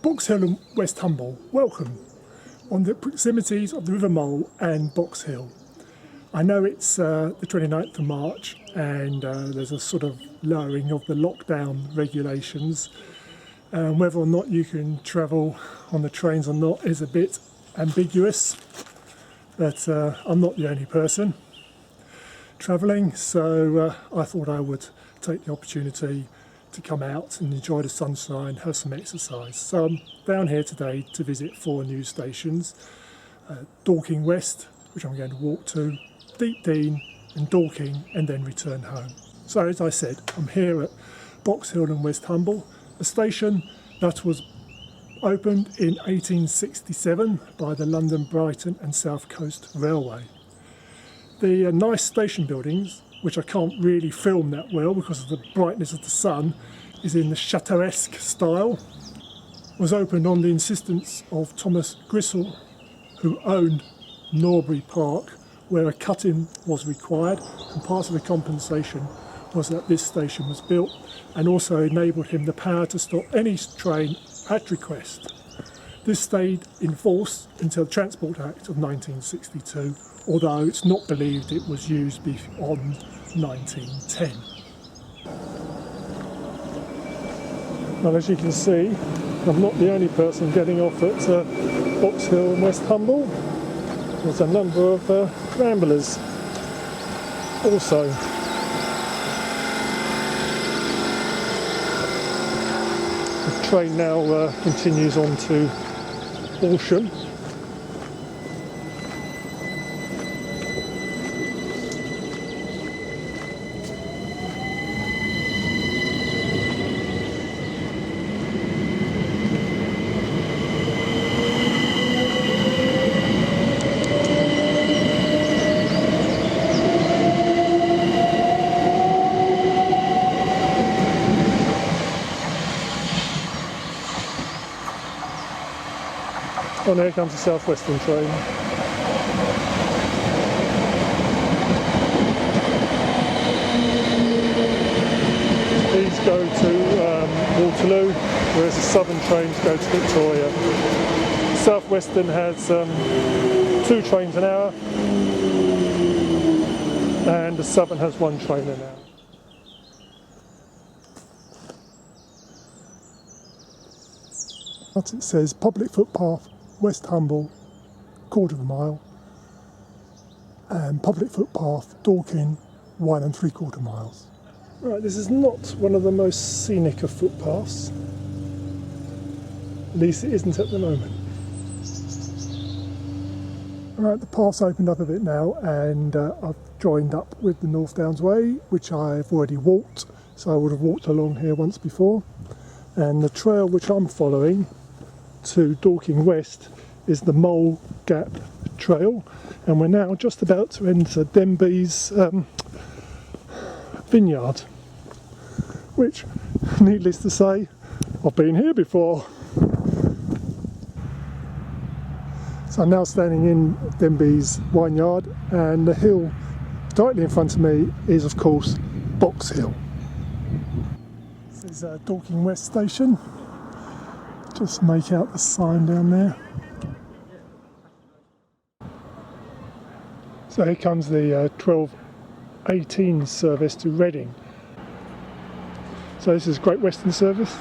Box Hill and Westhumble, welcome on the proximities of the River Mole and Box Hill. I know it's the 29th of March and there's a sort of lowering of the lockdown regulations. Whether or not you can travel on the trains or not is a bit ambiguous, but I'm not the only person travelling, so I thought I would take the opportunity to come out and enjoy the sunshine, have some exercise. So I'm down here today to visit 4 news stations, Dorking West, which I'm going to walk to, Deepdene and Dorking, and then return home. So as I said, I'm here at Box Hill and Westhumble, a station that was opened in 1867 by the London, Brighton and South Coast Railway. The nice station buildings, which I can't really film that well because of the brightness of the sun, is in the chateauesque style, was opened on the insistence of Thomas Grisel, who owned Norbury Park, where a cut-in was required, and part of the compensation was that this station was built and also enabled him the power to stop any train at request. This stayed in force until the Transport Act of 1962, although it's not believed it was used beyond 1910. Well, as you can see, I'm not the only person getting off at Box Hill and Westhumble. There's a number of ramblers also. The train now continues on to Horsham. Oh, there comes the South Western train. These go to Waterloo, whereas the Southern trains go to Victoria. South Western has 2 trains an hour, and the Southern has 1 train an hour. It says public footpath Westhumble, 1/4 mile, and public footpath Dorking, 1 3/4 miles. Right, this is not one of the most scenic of footpaths. At least it isn't at the moment. Right, the path's opened up a bit now, and I've joined up with the North Downs Way, which I've already walked, so I would have walked along here once before. And the trail which I'm following to Dorking West is the Mole Gap Trail, and we're now just about to enter Denby's vineyard, which, needless to say, I've been here before. So I'm now standing in Denby's vineyard, and the hill directly in front of me is, of course, Box Hill. This is Dorking West Station. Just make out the sign down there. So here comes the 12:18 service to Reading. So this is Great Western service.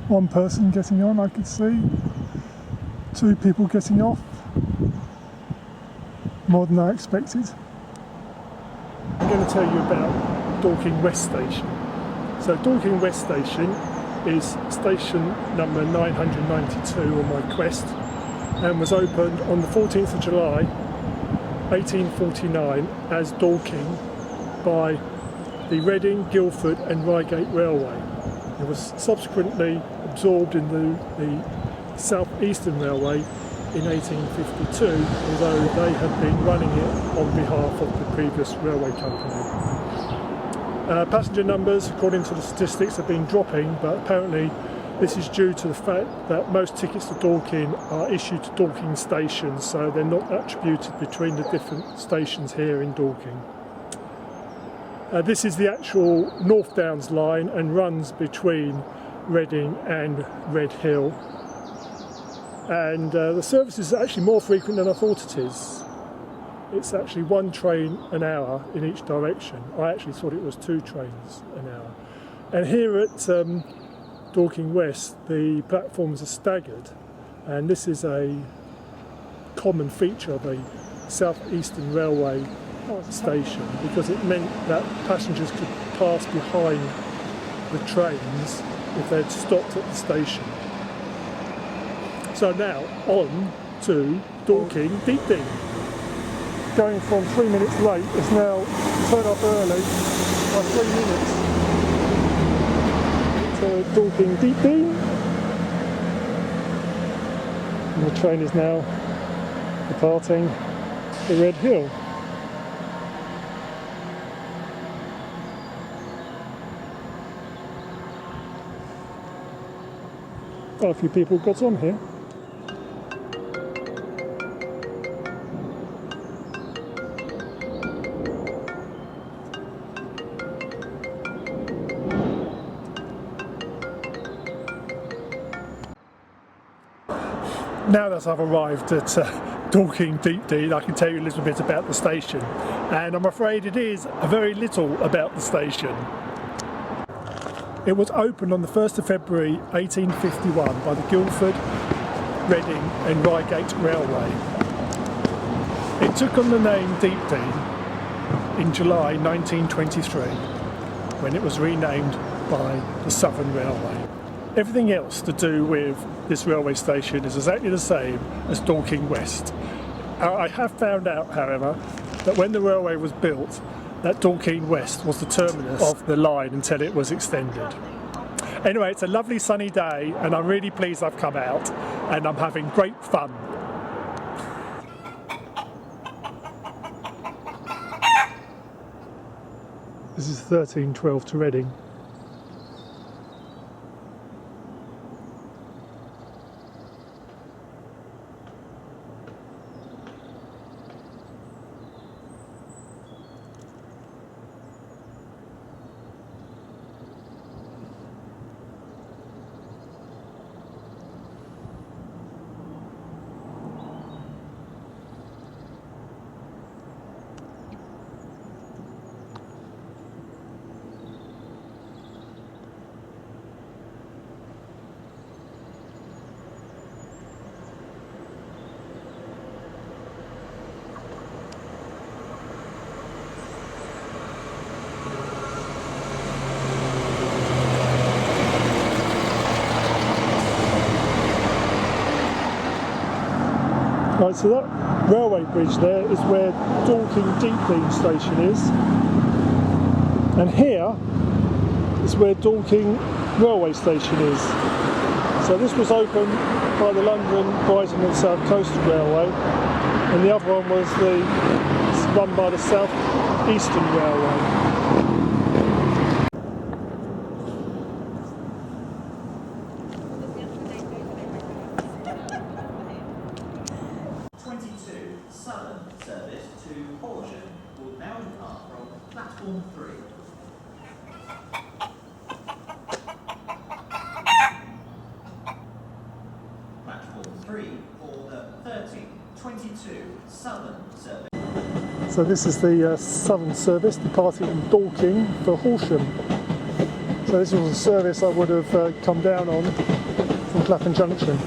One person getting on, I could see. 2 people getting off. More than I expected. I'm going to tell you about Dorking West Station. So Dorking West Station is station number 992 on my quest, and was opened on the 14th of July 1849 as Dorking by the Reading, Guildford and Reigate Railway. It was subsequently absorbed in the South Eastern Railway in 1852, although they had been running it on behalf of the previous railway company. Passenger numbers, according to the statistics, have been dropping, but apparently this is due to the fact that most tickets to Dorking are issued to Dorking stations, so they're not attributed between the different stations here in Dorking. This is the actual North Downs line and runs between Reading and Red Hill. And the service is actually more frequent than I thought it is. It's actually 1 train an hour in each direction. I actually thought it was 2 trains an hour. And here at Dorking West, the platforms are staggered, and this is a common feature of a South Eastern Railway station, because it meant that passengers could pass behind the trains if they'd stopped at the station. So now on to Dorking Deepdene. Going from 3 minutes late, it's now turned up early by 3 minutes to Dorking Deepdene. And the train is now departing for Red Hill. Quite a few people got on here. Now that I've arrived at Dorking Deepdene, I can tell you a little bit about the station, and I'm afraid it is very little about the station. It was opened on the 1st of February 1851 by the Guildford, Reading and Reigate Railway. It took on the name Deepdene in July 1923, when it was renamed by the Southern Railway. Everything else to do with this railway station is exactly the same as Dorking West. I have found out, however, that when the railway was built, that Dorking West was the terminus of the line until it was extended. Anyway, it's a lovely sunny day, and I'm really pleased I've come out, and I'm having great fun. This is 13:12 to Reading. Right, so that railway bridge there is where Dorking Deepdene station is, and here is where Dorking railway station is. So this was opened by the London, Brighton and South Coastal Railway, and the other one was run by the South Eastern Railway. Southern service to Horsham will now depart from platform 3. Platform 3 for the 13:22 Southern service. So this is the Southern service departing from Dorking for Horsham. So this was a service I would have come down on from Clapham Junction.